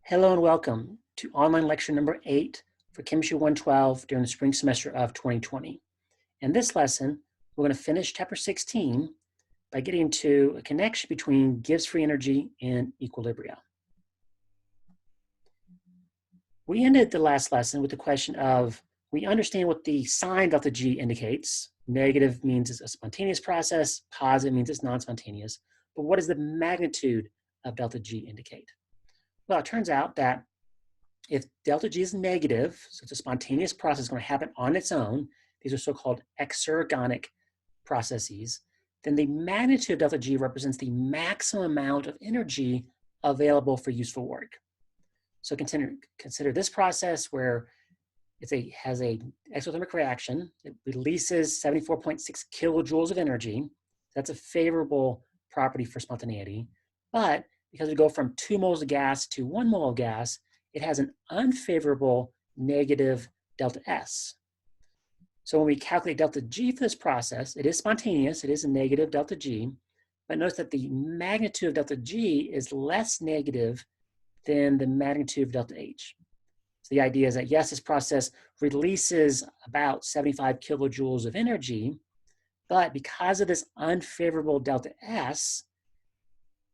Hello and welcome to online lecture number 8 for Chemistry 112 during the spring semester of 2020. In this lesson, we're going to finish chapter 16 by getting to a connection between Gibbs free energy and equilibria. We ended the last lesson with the question of, we understand what the sign delta G indicates. Negative means it's a spontaneous process, positive means it's non-spontaneous, but what does the magnitude of delta G indicate? Well, it turns out that if delta G is negative, so it's a spontaneous process going to happen on its own, these are so-called exergonic processes, then the magnitude of delta G represents the maximum amount of energy available for useful work. So consider this process where it has a exothermic reaction. It releases 74.6 kilojoules of energy. That's a favorable property for spontaneity. But because we go from 2 moles of gas to 1 mole of gas, it has an unfavorable negative delta S. So when we calculate delta G for this process, it is spontaneous, it is a negative delta G, but notice that the magnitude of delta G is less negative than the magnitude of delta H. So the idea is that yes, this process releases about 75 kilojoules of energy, but because of this unfavorable delta S,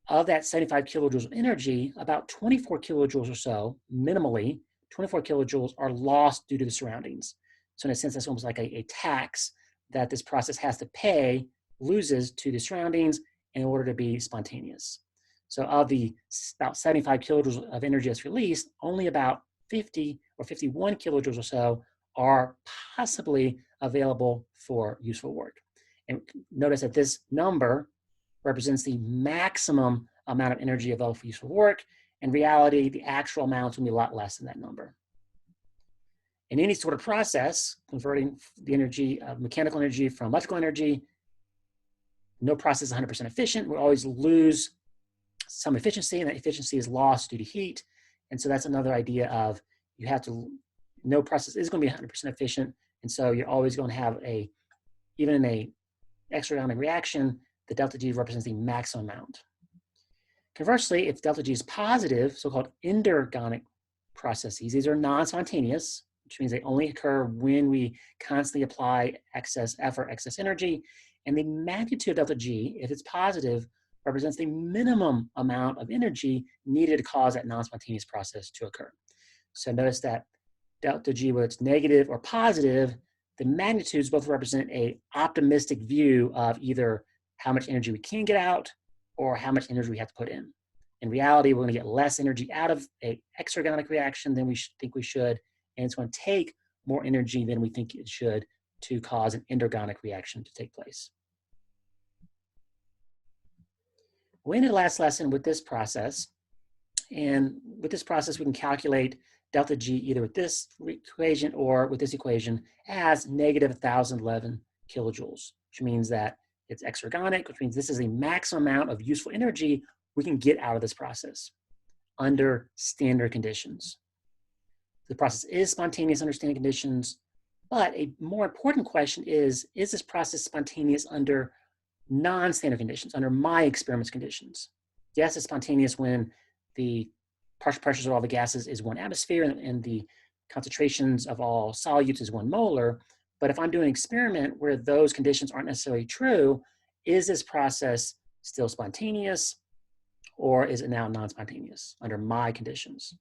of that 75 kilojoules of energy, about 24 kilojoules or so, minimally, 24 kilojoules are lost due to the surroundings. So in a sense, that's almost like a tax that this process has to pay, loses to the surroundings in order to be spontaneous. So of the about 75 kilojoules of energy that's released, only about 50 or 51 kilojoules or so are possibly available for useful work. And notice that this number represents the maximum amount of energy available for useful work. In reality, the actual amounts will be a lot less than that number. In any sort of process, converting the energy of mechanical energy from electrical energy, no process is 100% efficient. We always lose some efficiency, and that efficiency is lost due to heat. And so that's another idea of no process is going to be 100% efficient. And so you're always going to have even in a exergonic reaction, the delta G represents the maximum amount. Conversely, if delta G is positive, so-called endergonic processes, these are non-spontaneous, which means they only occur when we constantly apply excess effort, excess energy. And the magnitude of delta G, if it's positive, represents the minimum amount of energy needed to cause that non-spontaneous process to occur. So notice that delta G, whether it's negative or positive, the magnitudes both represent an optimistic view of either how much energy we can get out or how much energy we have to put in. In reality, we're going to get less energy out of an exergonic reaction than we think we should, and it's going to take more energy than we think it should to cause an endergonic reaction to take place. We ended the last lesson with this process, and with this process we can calculate delta G either with this equation or with this equation as negative 1,011 kilojoules, which means that it's exergonic, which means this is the maximum amount of useful energy we can get out of this process under standard conditions. The process is spontaneous under standard conditions, but a more important question is this process spontaneous under non-standard conditions, under my experiment's conditions? Yes, it's spontaneous when the partial pressures of all the gases is 1 atmosphere and the concentrations of all solutes is 1 molar. But if I'm doing an experiment where those conditions aren't necessarily true, is this process still spontaneous or is it now non-spontaneous under my conditions?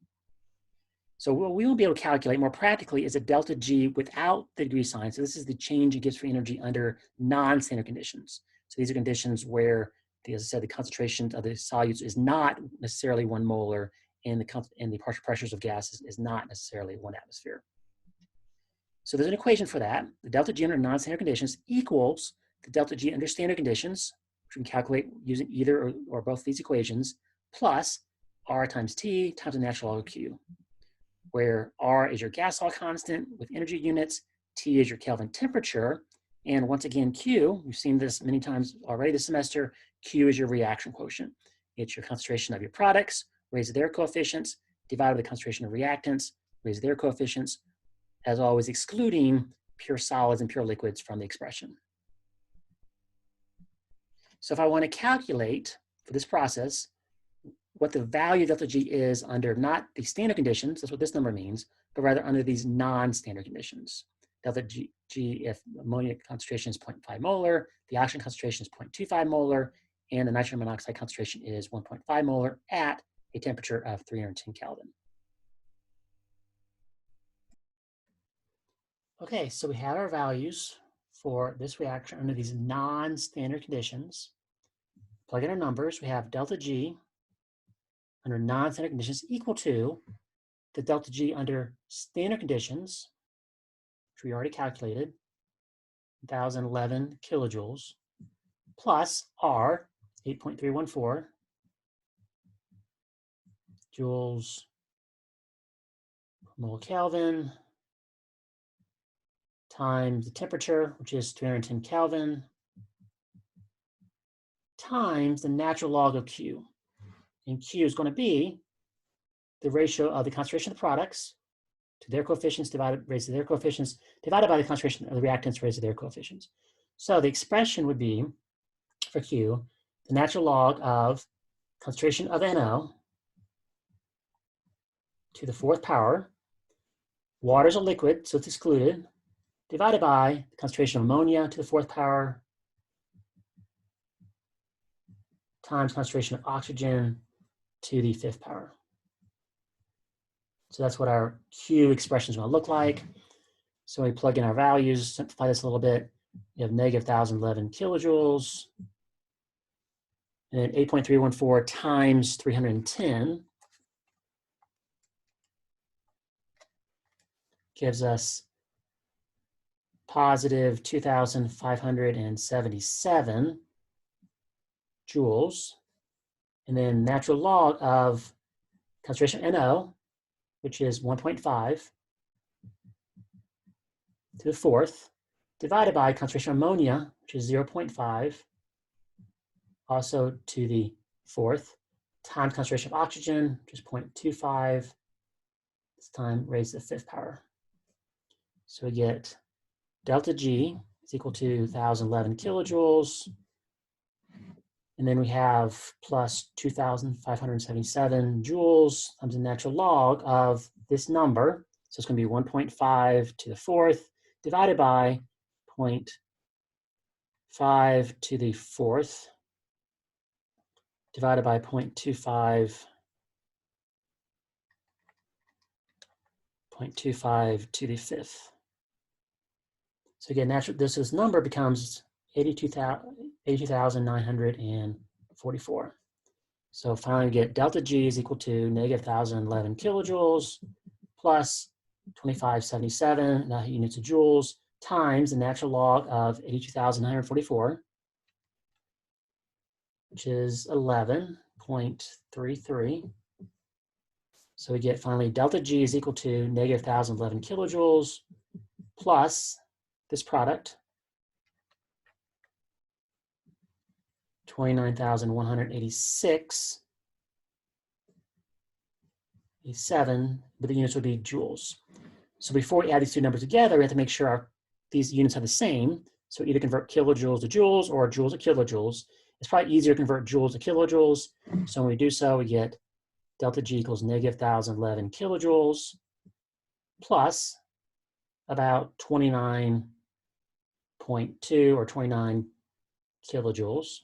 So what we will be able to calculate more practically is a delta G without the degree sign. So this is the change in Gibbs free energy under non-standard conditions. So these are conditions where, as I said, the concentration of the solutes is not necessarily 1 molar and the partial pressures of gases is not necessarily 1 atmosphere. So there's an equation for that. The delta G under non-standard conditions equals the delta G under standard conditions, which we can calculate using either or both of these equations, plus R times T times the natural log of Q, where R is your gas law constant with energy units, T is your Kelvin temperature, and once again, Q, we've seen this many times already this semester, Q is your reaction quotient. It's your concentration of your products, raised their coefficients, divided by the concentration of reactants, raised their coefficients, as always excluding pure solids and pure liquids from the expression. So if I want to calculate for this process what the value of delta G is under not the standard conditions, that's what this number means, but rather under these non-standard conditions. Delta G if ammonia concentration is 0.5 molar, the oxygen concentration is 0.25 molar, and the nitrogen monoxide concentration is 1.5 molar at a temperature of 310 Kelvin. Okay, so we have our values for this reaction under these non-standard conditions. Plug in our numbers. We have delta G under non-standard conditions equal to the delta G under standard conditions, which we already calculated, 1,011 kilojoules, plus R, 8.314 joules per mole Kelvin, times the temperature, which is 310 Kelvin, times the natural log of Q. And Q is going to be the ratio of the concentration of the products to their coefficients raised to their coefficients divided by the concentration of the reactants raised to their coefficients. So the expression would be, for Q, the natural log of concentration of NO to the fourth power. Water is a liquid, so it's excluded, divided by the concentration of ammonia to the fourth power times concentration of oxygen to the fifth power. So that's what our Q expression is going to look like. So we plug in our values, simplify this a little bit. We have negative 1,011 kilojoules, and then 8.314 times 310 gives us positive 2,577 joules. And then natural log of concentration of NO, which is 1.5 to the fourth, divided by concentration of ammonia, which is 0.5, also to the fourth, times concentration of oxygen, which is 0.25, this time raised to the fifth power. So we get delta G is equal to 1,011 kilojoules. And then we have plus 2,577 joules times the natural log of this number. So it's going to be 1.5 to the fourth divided by 0.5 to the fourth divided by 0.25 to the fifth. So again, this number becomes 82,944. So finally we get delta G is equal to negative 1,011 kilojoules plus 2577, now units of joules, times the natural log of 82,944, which is 11.33. So we get finally delta G is equal to negative 1,011 kilojoules plus this product, 29,186.87, but the units would be joules. So before we add these two numbers together, we have to make sure these units are the same. So either convert kilojoules to joules or joules to kilojoules. It's probably easier to convert joules to kilojoules. So when we do so, we get delta G equals negative 1,011 kilojoules plus about 29.2 or 29 kilojoules.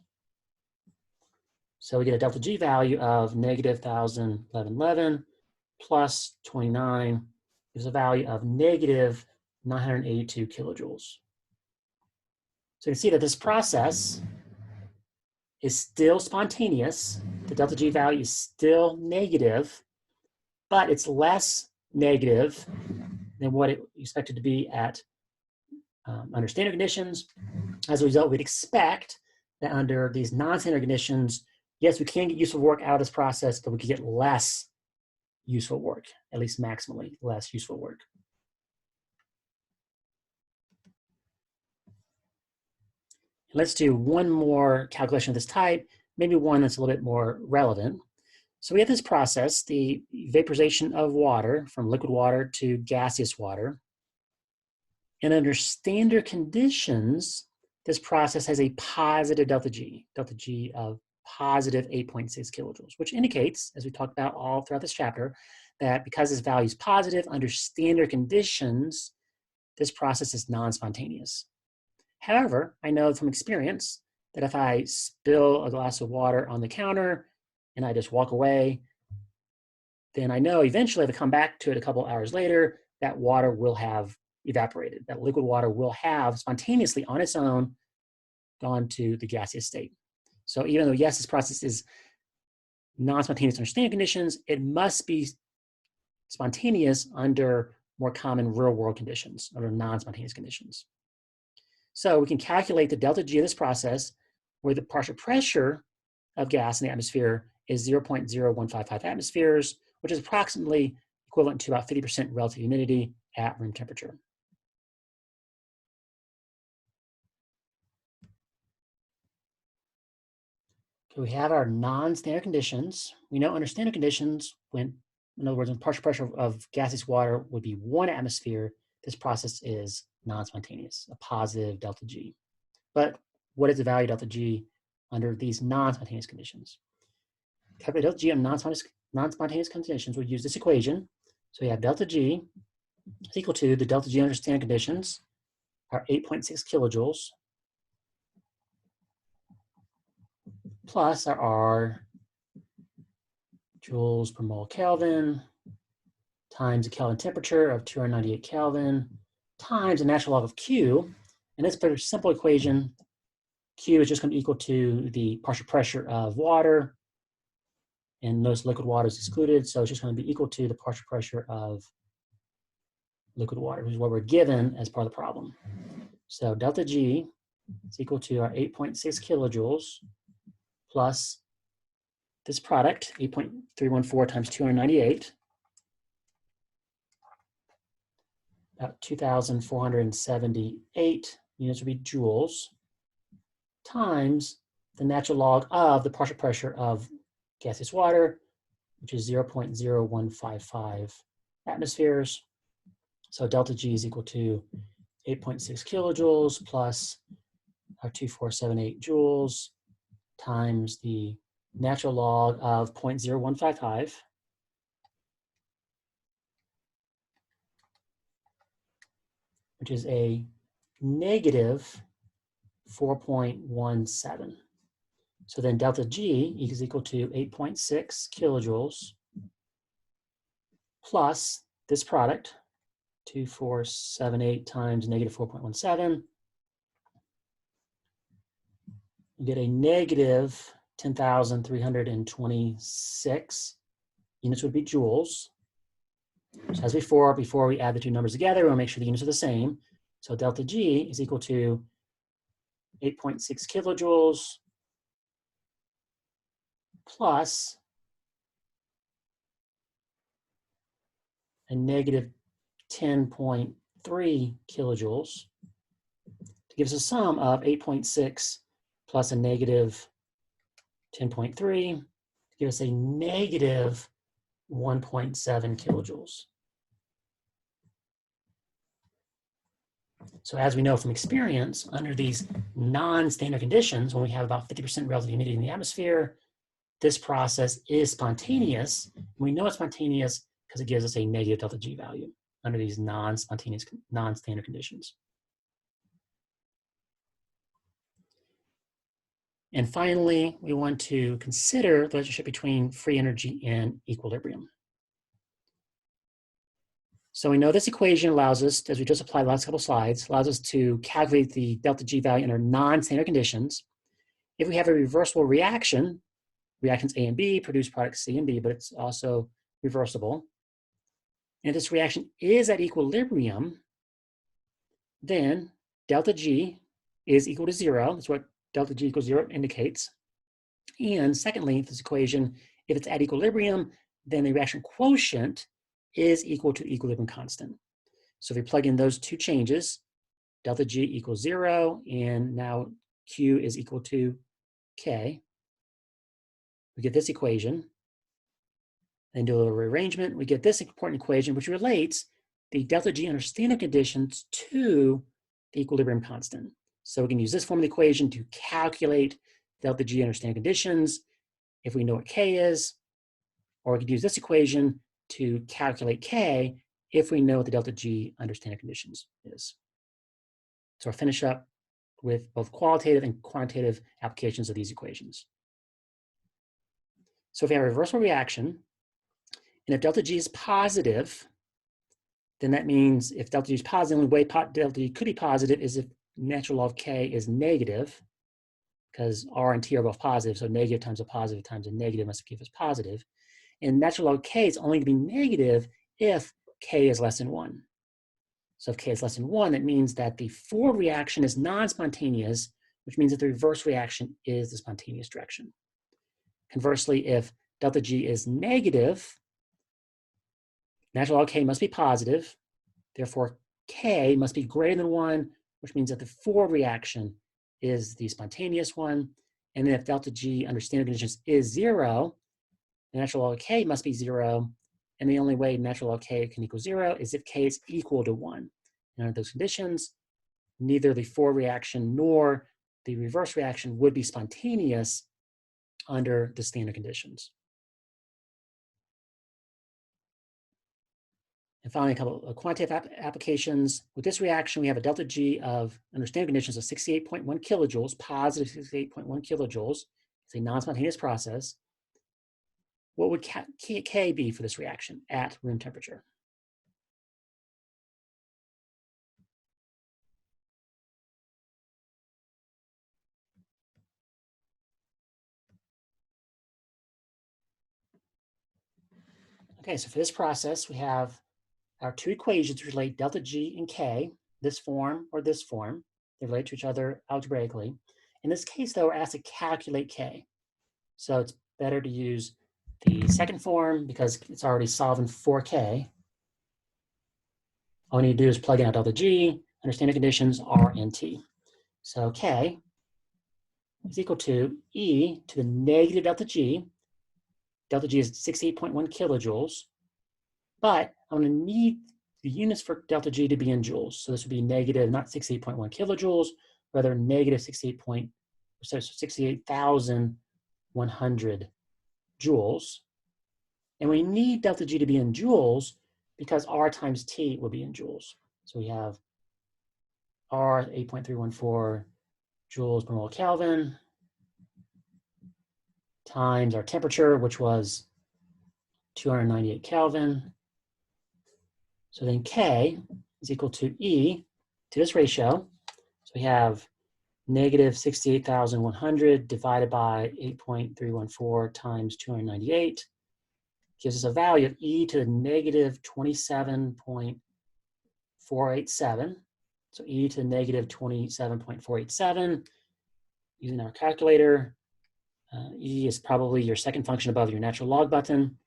So we get a delta G value of negative 1,011 plus 29 gives a value of negative 982 kilojoules. So you can see that this process is still spontaneous. The delta G value is still negative, but it's less negative than what it expected to be at under standard conditions. As a result, we'd expect that under these non-standard conditions, yes, we can get useful work out of this process, but we could get less useful work, at least maximally less useful work. Let's do one more calculation of this type, maybe one that's a little bit more relevant. So we have this process, the vaporization of water from liquid water to gaseous water. And under standard conditions, this process has a positive delta G of positive 8.6 kilojoules, which indicates, as we talked about all throughout this chapter, that because this value is positive under standard conditions, this process is non-spontaneous. However, I know from experience that if I spill a glass of water on the counter and I just walk away, then I know eventually if I come back to it a couple hours later, that water will have evaporated. That liquid water will have spontaneously on its own gone to the gaseous state. So even though, yes, this process is non-spontaneous under standard conditions, it must be spontaneous under more common real-world conditions, under non-spontaneous conditions. So we can calculate the delta G of this process where the partial pressure of gas in the atmosphere is 0.0155 atmospheres, which is approximately equivalent to about 50% relative humidity at room temperature. Okay, we have our non-standard conditions. We know under standard conditions, when, in other words, when partial pressure of gaseous water would be 1 atmosphere, this process is non-spontaneous, a positive delta G. But what is the value of delta G under these non-spontaneous conditions? Calculate delta G on non-spontaneous conditions, we'll use this equation. So we have delta G is equal to the delta G under standard conditions, our 8.6 kilojoules, plus our R, joules per mole Kelvin, times the Kelvin temperature of 298 Kelvin, times the natural log of Q. And this very simple equation, Q is just going to be equal to the partial pressure of water, and notice liquid water is excluded, so it's just going to be equal to the partial pressure of liquid water, which is what we're given as part of the problem. So delta G is equal to our 8.6 kilojoules plus this product, 8.314 times 298, about 2,478 units would be joules, times the natural log of the partial pressure of gaseous water, which is 0.0155 atmospheres. So delta G is equal to 8.6 kilojoules plus our 2,478 joules times the natural log of 0.0155, which is a negative 4.17. So then delta G is equal to 8.6 kilojoules plus this product, 2,478 times negative 4.17. You get a negative 10,326 units would be joules. So as before we add the two numbers together, we'll make sure the units are the same. So delta G is equal to 8.6 kilojoules plus a negative 10.3 kilojoules to give us a sum of 8.6 plus a negative 10.3 to give us a negative 1.7 kilojoules. So as we know from experience, under these non-standard conditions, when we have about 50% relative humidity in the atmosphere, this process is spontaneous. And we know it's spontaneous because it gives us a negative delta G value under these non-spontaneous, non-standard conditions. And finally, we want to consider the relationship between free energy and equilibrium. So we know this equation allows us, as we just applied the last couple slides, allows us to calculate the delta G value under non-standard conditions. If we have a reversible reaction, reactions A and B produce products C and B, but it's also reversible. And if this reaction is at equilibrium, then delta G is equal to 0. That's what delta G equals 0 indicates. And secondly, this equation, if it's at equilibrium, then the reaction quotient is equal to equilibrium constant. So if we plug in those two changes, delta G equals 0, and now Q is equal to K, we get this equation. Then do a little rearrangement, we get this important equation, which relates the delta G under standard conditions to the equilibrium constant. So we can use this form of the equation to calculate delta G under standard conditions if we know what K is, or we could use this equation to calculate K if we know what the delta G under standard conditions is. So I'll finish up with both qualitative and quantitative applications of these equations. So if we have a reversible reaction, and if delta G is positive, then that means if delta G is positive, the only way delta G could be positive is if natural log of K is negative, because R and T are both positive, so negative times a positive times a negative must give us positive. And natural log of K is only going to be negative if K is less than 1. So if K is less than 1, that means that the forward reaction is non-spontaneous, which means that the reverse reaction is the spontaneous direction. Conversely, if delta G is negative, natural log K must be positive. Therefore, K must be greater than 1, which means that the forward reaction is the spontaneous one. And then if delta G under standard conditions is 0, the natural log of K must be 0. And the only way natural log K can equal 0 is if K is equal to 1. And under those conditions, neither the forward reaction nor the reverse reaction would be spontaneous under the standard conditions. And finally, a couple of quantitative applications. With this reaction, we have a delta G of, under standard conditions, of 68.1 kilojoules, positive 68.1 kilojoules. It's a non-spontaneous process. What would K be for this reaction at room temperature? Okay, so for this process, we have our two equations relate delta G and K, this form or this form. They relate to each other algebraically. In this case, though, we're asked to calculate K. So it's better to use the second form because it's already solving for K. All we need to do is plug in our delta G under standard conditions R and T. So K is equal to E to the negative delta G. Delta G is 68.1 kilojoules. But I'm going to need the units for delta G to be in joules. So this would be negative, not 68.1 kilojoules, rather negative 68,100 joules. And we need delta G to be in joules because R times T will be in joules. So we have R 8.314 joules per mole Kelvin times our temperature, which was 298 Kelvin. So then K is equal to E to this ratio. So we have negative 68,100 divided by 8.314 times 298 gives us a value of E to the negative 27.487. So E to the negative 27.487. Using our calculator, E is probably your second function above your natural log button.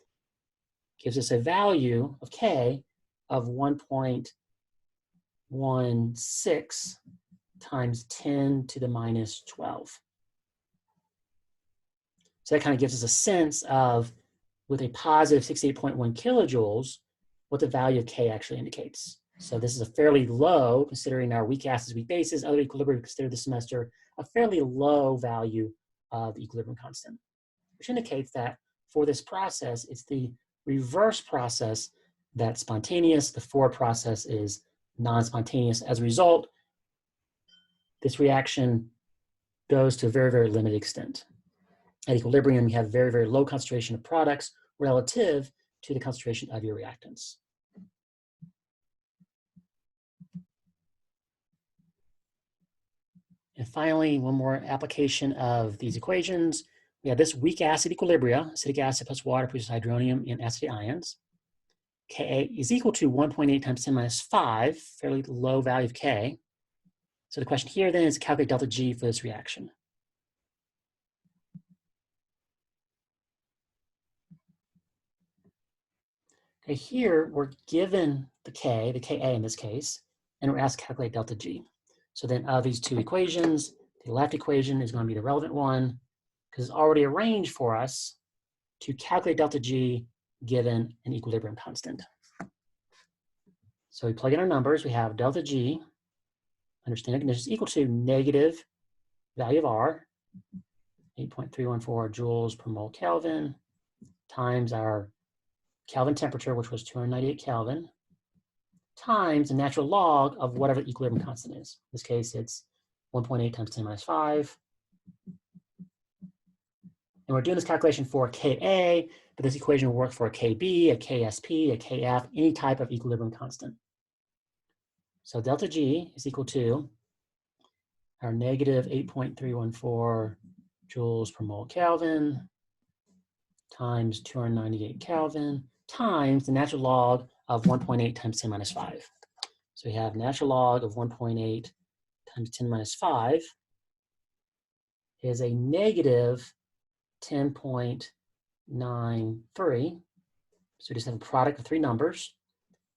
Gives us a value of K of 1.16 times 10 to the minus 12. So that kind of gives us a sense of, with a positive 68.1 kilojoules, what the value of K actually indicates. So this is a fairly low, considering our weak acids, weak bases, other equilibria considered this semester, a fairly low value of the equilibrium constant, which indicates that for this process, it's the reverse process that's spontaneous. The forward process is non-spontaneous. As a result, this reaction goes to a very, very limited extent. At equilibrium, you have very, very low concentration of products relative to the concentration of your reactants. And finally, one more application of these equations. We have this weak acid equilibria, acetic acid plus water produces hydronium and acetate ions. Ka is equal to 1.8 times 10 minus 5, fairly low value of K. So the question here then is to calculate delta G for this reaction. Okay, here we're given the K, the Ka in this case, and we're asked to calculate delta G. So then of these two equations, the left equation is going to be the relevant one because it's already arranged for us to calculate delta G given an equilibrium constant. So we plug in our numbers. We have delta G under standard conditions equal to negative value of R 8.314 joules per mole Kelvin times our Kelvin temperature, which was 298 Kelvin, times the natural log of whatever the equilibrium constant is. In this case, it's 1.8 times 10 minus 5. And we're doing this calculation for Ka, but this equation will work for a Kb, a Ksp, a Kf, any type of equilibrium constant. So delta G is equal to our negative 8.314 joules per mole Kelvin times 298 Kelvin times the natural log of 1.8 times 10 minus 5. So we have natural log of 1.8 times 10 minus 5 is a negative 10.93. So we just have a product of three numbers.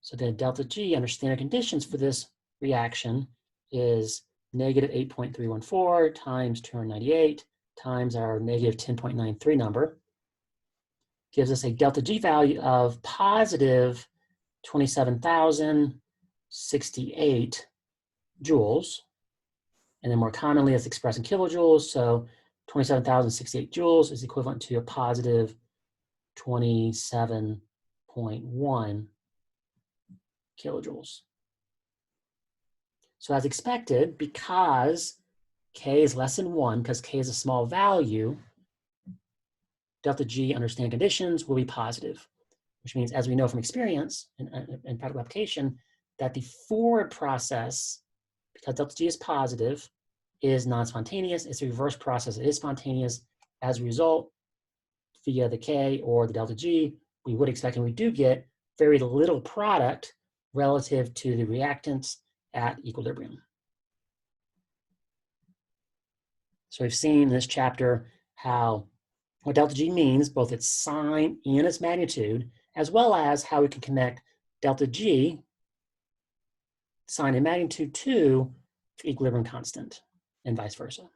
So then delta G under standard conditions for this reaction is negative 8.314 times 298 times our negative 10.93 number. Gives us a delta G value of positive 27,068 joules. And then more commonly, it's expressed in kilojoules. So 27,068 joules is equivalent to a positive 27.1 kilojoules. So as expected, because K is less than 1, because K is a small value, delta G under standard conditions will be positive, which means, as we know from experience and practical application, that the forward process, because delta G is positive, is non-spontaneous. It's a reverse process. It is spontaneous. As a result, via the K or the delta G, we would expect, and we do get, very little product relative to the reactants at equilibrium. So we've seen in this chapter how what delta G means, both its sign and its magnitude, as well as how we can connect delta G, sign and magnitude, to the equilibrium constant, and vice versa.